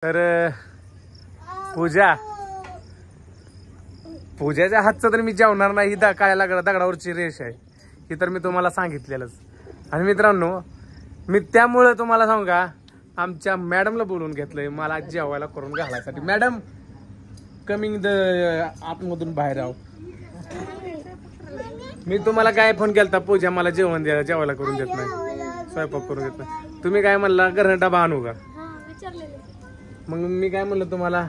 तर पूजाच्या हातचं तर मी जेवणार नाही. काय दगडावरची रेष आहे ही तर मी तुम्हाला सांगितलेलंच. आणि मित्रांनो मी त्यामुळं तुम्हाला सांगू का आमच्या मॅडमला बोलून घेतलंय मला जेवायला करून घालायसाठी. मॅडम कमिंग द आतमधून बाहेर आहो. मी तुम्हाला काय फोन केलता पूजा मला जेवायला करून देत नाही, स्वयंपाक करून देत नाही. तुम्ही काय म्हणला घरनं डबा आणू का? मग मी काय म्हणलं तुम्हाला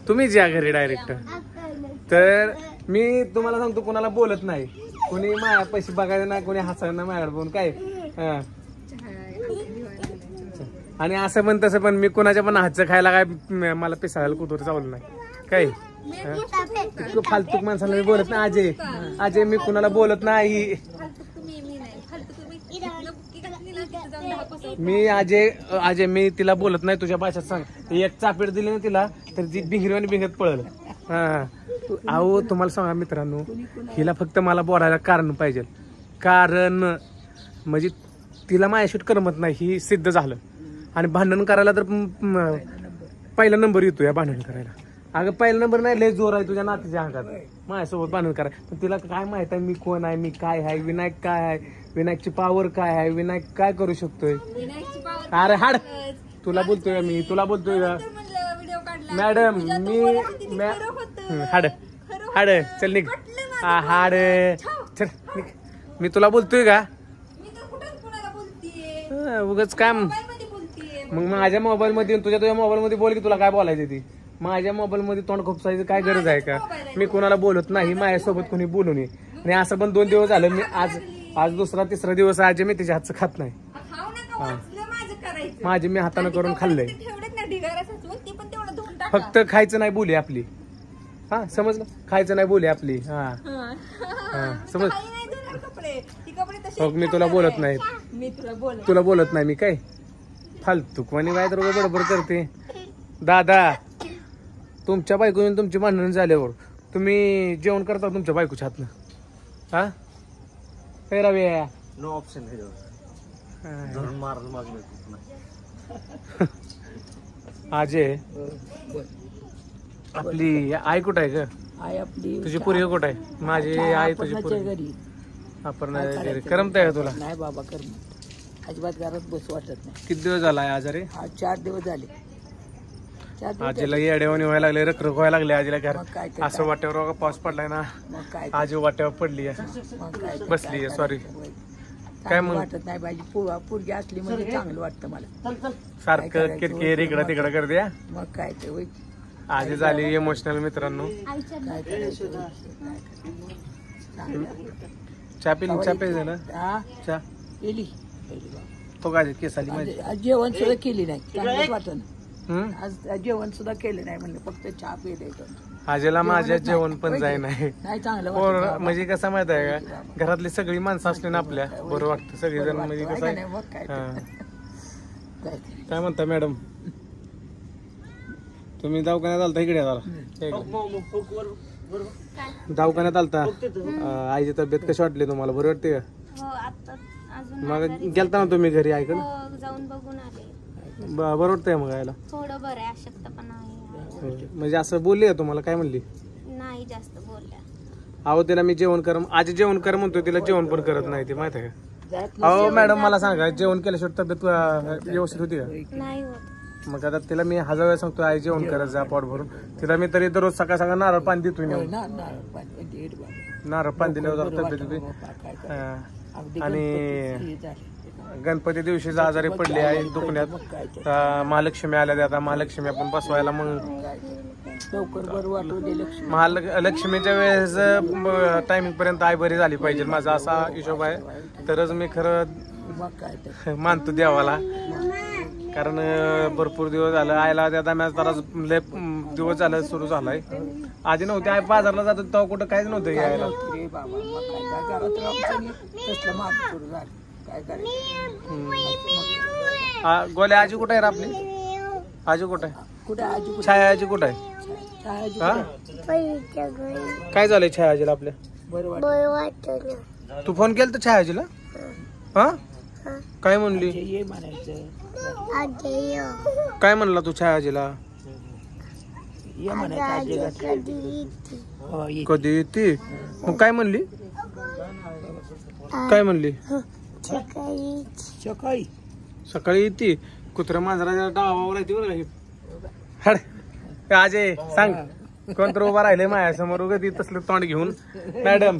तुम्हीच या घरी डायरेक्ट. तर मी तुम्हाला सांगतो कोणाला बोलत नाही, कोणी माझ्या पैसे बघायला नाही, कोणी हसायला नाही माझ्याकडे बघून काय. आणि असं पण तसं पण मी कोणाच्या पण हातचं खायला काय मला पिसायला कुठं चावलं नाही काय. फालतूक माणसाला मी बोलत नाही. अजय मी कुणाला बोलत नाही. मी अजय मी तिला बोलत नाही. तुझ्या भाषेत सांग. एक चापेट दिली ना तिला तर ती भिंगरी भिंगत पळल. अहो तुम्हाला सांगा मित्रांनो हिला फक्त मला बोलायला कारण पाहिजे. कारण म्हणजे तिला माझ्याशी करमत नाही ही सिद्ध झालं. आणि भांडण करायला तर पहिला नंबर येतो या भांडण करायला. अगं पहिला नंबर नाही लय जोर आहे तुझ्या नातीच्या अंगात माझ्यासोबत भांडण करायला. पण तिला काय माहित आहे मी कोण आहे, मी काय आहे, विनायक काय आहे, विनायकची पावर काय आहे, विनायक काय करू शकतोय. अरे हाड तुला बोलतोय मी, तुला बोलतोय का मॅडम मी हाड हाड चल निघ हाड चल निघ. मी तुला बोलतोय का उगाच काम. मग माझ्या मोबाईल मध्ये तुझ्या मोबाईल मध्ये बोल की तुला काय बोलायचं ती. माझ्या मोबाईल मध्ये तोंड खोपसायचं काय गरज आहे का. मी कोणाला बोलत नाही, माझ्यासोबत कोणी बोलू नये. आणि असं पण 2 दिवस झालं मी आज दुसरा तिसरा दिवस आज मी तिच्या हातचं खात नाही. माझे मी हाताने करून खाल्लंय. फक्त खायचं नाही बोली आपली. हा समजलं, खायचं नाही बोली आपली. हा समज. मी तुला बोलत नाही, तुला बोलत नाही मी काय फालतू कोणी काय तर बडबड करते. दादा तुमच्या बायकोने तुमची भांडण झाल्यावर तुम्ही जेवण करता तुमच्या बायकोच्या हातनं. हा काय रवी नो ऑप्शन अजय आपली आई कुठं आहे ग? आई आपली तुझी पोरगी कुठं आहे? माझी आई तुझी पोरगी आपण करमताय का तुला? नाही बाबा करम अजिबात घरात बस वाटत नाही. किती दिवस झाला आजारी? 4 दिवस झाले. आजीला येड्यावानी व्हायला लागले, रखरख व्हायला लागले आजीला. घर असं वाट्यावर पाऊस पडलाय ना आजी वाट्यावर पडली बसली सॉरी काय मग वाटत नाही पाहिजे. पोरगी असली म्हणजे चांगलं वाटतं मला. सारखं किरकिर इकडं तिकडं करते. मग काय ते आजी झाली इमोशनल मित्रांनो. चहा प्यायचं ना चहा केली तो काय केस आली माझी. आज जेवण सुद्धा केली नाही चांगलंच वाटत. आज जेवण सुद्धा केलं नाही म्हणलं फक्त चहा पिले. आजीला माझ्या जेवण पण जाय नाही चांगलं म्हणजे कसं माहित आहे का घरातली सगळी माणसं असली ना आपल्या बरं वाटतं. सगळीजण म्हणजे कसं काय म्हणता मॅडम तुम्ही दवाखान्यात आलता इकडे दवाखान्यात आलता. आईची तब्येत कशी वाटली तुम्हाला? बरं वाटते का? मग गेलता ना तुम्ही घरी ऐकून जाऊन बघून आले. बरं वाटतंय मग यायला थोडं बरं आहे, अशक्तपणा आहे. म्हणजे असं बोलली का तुम्हाला? काय म्हणली? नाही जास्त बोलल्या. अहो तिला मी जेवण कर आजी जेवण कर म्हणतो, तिला जेवण पण करत नाही ती माहिती आहे का. अहो मॅडम मला सांगा जेवण केल्याशिवाय तब्येत व्यवस्थित होती का? नाही होत. मग आता तिला मी 1000 वेळा सांगतो आई जेवण करत जा पोट भरून. तिला मी तरी दररोज सकाळ सकाळ नारळ पाणी देतोय. नारळ पाणी दिल्यावर तब्येत होती. आणि गणपती दिवशी आजारी पडली आहे दुखण्यात. महालक्ष्मी आल्या आता महालक्ष्मी आपण बसवायला मग लवकर बरं वाटू दे. महालक्ष्मीच्या वेळेस टायमिंग पर्यंत आई बरी झाली पाहिजे माझा असा हिशोब आहे. तरच मी खरं मानतो देवाला. कारण भरपूर दिवस झालं आयला त्या दम्यात जरा लय दिवस झालं सुरू झालाय. आधी नव्हती आई बाजारला जात तेव्हा कुठं काहीच नव्हतं यायला. गोल्या आजी कुठे आहे आपली? आजी कुठे आहे? छाया आजी कुठे आहे? काय झालंय छाया आजीला आपल्या? तू फोन केला तर छाया आजीला? हा काय म्हणली? ये म्हणायचं काय म्हणला तू छायाजीला? ये म्हणायचं आजीला. हो, ये. कधी येते? मग काय म्हणली? काय म्हणली? सकाळी सकाळी येते. कुत्रा मांजराच्या डावावर येते बरं का ही. हड अजय सांग, कोण तर उभा राहिले माझ्या समोर उगा तसलं तोंड घेऊन. मॅडम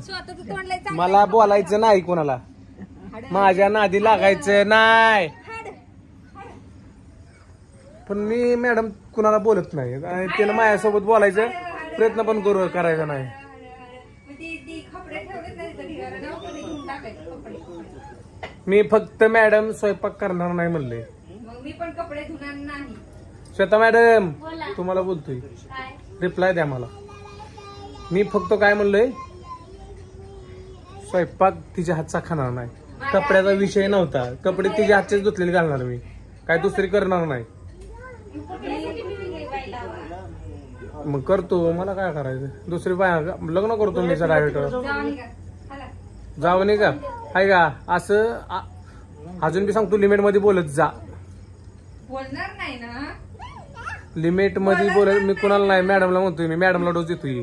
मला बोलायचं नाही कोणाला, माझ्या नादी लागायचं नाही. पण मी मॅडम कुणाला बोलत नाही आणि त्यानं माझ्यासोबत बोलायचं प्रयत्न पण करायचा नाही. मी फक्त मॅडम स्वयंपाक करणार नाही म्हणले. मी पण कपडे धुणार नाही. श्वेता मॅडम तुम्हाला बोलतोय, रिप्लाय द्या मला. मी फक्त काय म्हणलोय, स्वयंपाक तिच्या हातचा खाणार नाही. कपड्याचा विषय नव्हता, कपडे तिच्या हातचेच धुतलेले घालणार मी, काय दुसरी करणार नाही. मग करतो, मला काय करायचं, दुसरी बाय लग्न करतो मी डायरेक्ट. जाऊ नाही का? आहे का असं अजून बी सांगतो, लिमिट मध्ये बोलत जा. बोलणार नाही ना, लिमिट मध्ये बोलत मी कुणाला नाही. मॅडमला म्हणतोय मी, मॅडमला डोस देतोय.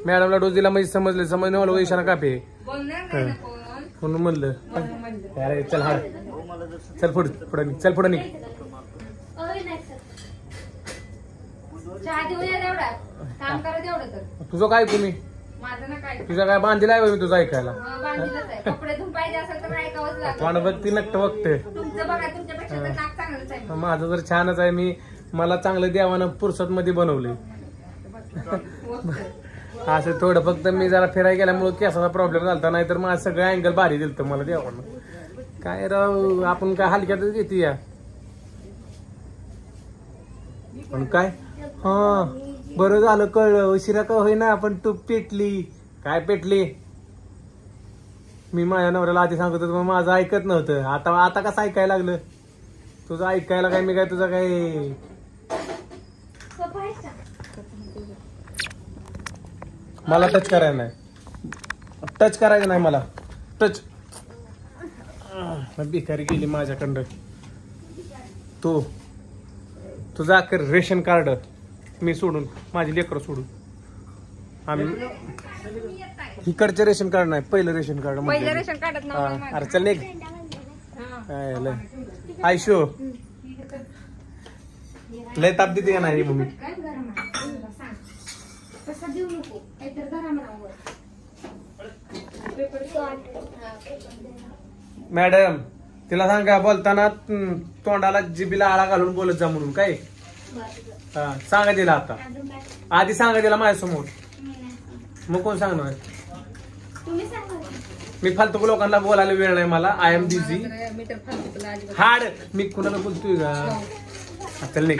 मॅडमला डोस दिला म्हणजे समजले, समजणे मला इशारा कापे बोलणार नाही ना कोण. म्हणून म्हणलं अरे चल हा चल पुढे निघ, चल पुढे निघ. चहा देऊ या तेवढा, काम करा तेवढं तर. तुझं काय तुम्ही माझं ना काय तुझा काय बांधील आहे मी तुझं ऐकायला? बांधलेलंच आहे. कपडे धुवून पाहिजे असेल तर ऐकावंच लागतं. पण बघती नक्ट बघते. तुमचं बघा, तुमच्यापेक्षा तर नाक चांगलंच आहे. माझं तर छानच आहे. मी मला चांगलं देवानं पुरसत मध्ये बनवले. असं थोडं फक्त मी जरा फिरायला गेल्यामुळे केसाचा प्रॉब्लेम झाला, नाही तर माझं सगळं अँगल भारी दिलत मला देवानं. काय राव, आपण काय हलक्यातच घेते या. पण काय हा बरं झालं कळलं, उशिरा का होईना आपण तूप पेटली. काय पेटली? मी माझ्या नवऱ्याला आधी सांगत होतो, मग माझं ऐकत नव्हतं. आता कसं ऐकायला लागलं? तुझं ऐकायला काय मी काय तुझं काय मला टच करायचं नाही, टच करायचं नाही मला. टच भिकारी गेली माझ्याकडं. तुझा अखेर रेशन कार्ड मी सोडून, माझी लेकरं सोडून. आम्ही इकडचे रेशन कार्ड नाही, पहिलं रेशन कार्ड. पहिलं रेशन कार्डात नाव नाही माझं. अरे चल एक आयशो लय ताप देते का नाही मम्मी? तसं देऊ नको, काहीतरी करा म्हणावं. मॅडम तिला सांगा बोलताना तोंडाला जिबीला आळा घालून बोलत जा म्हणून. काय सांगा तिला, आता आधी सांगा तिला माझ्यासमोर. मग कोण सांगणार? मी फालतू लोकांना बोलायला वेळ नाही मला. I am busy. मीटर फालतू तुला अजिबात. हाड मी कुणाला बोलतोय का? चल नाही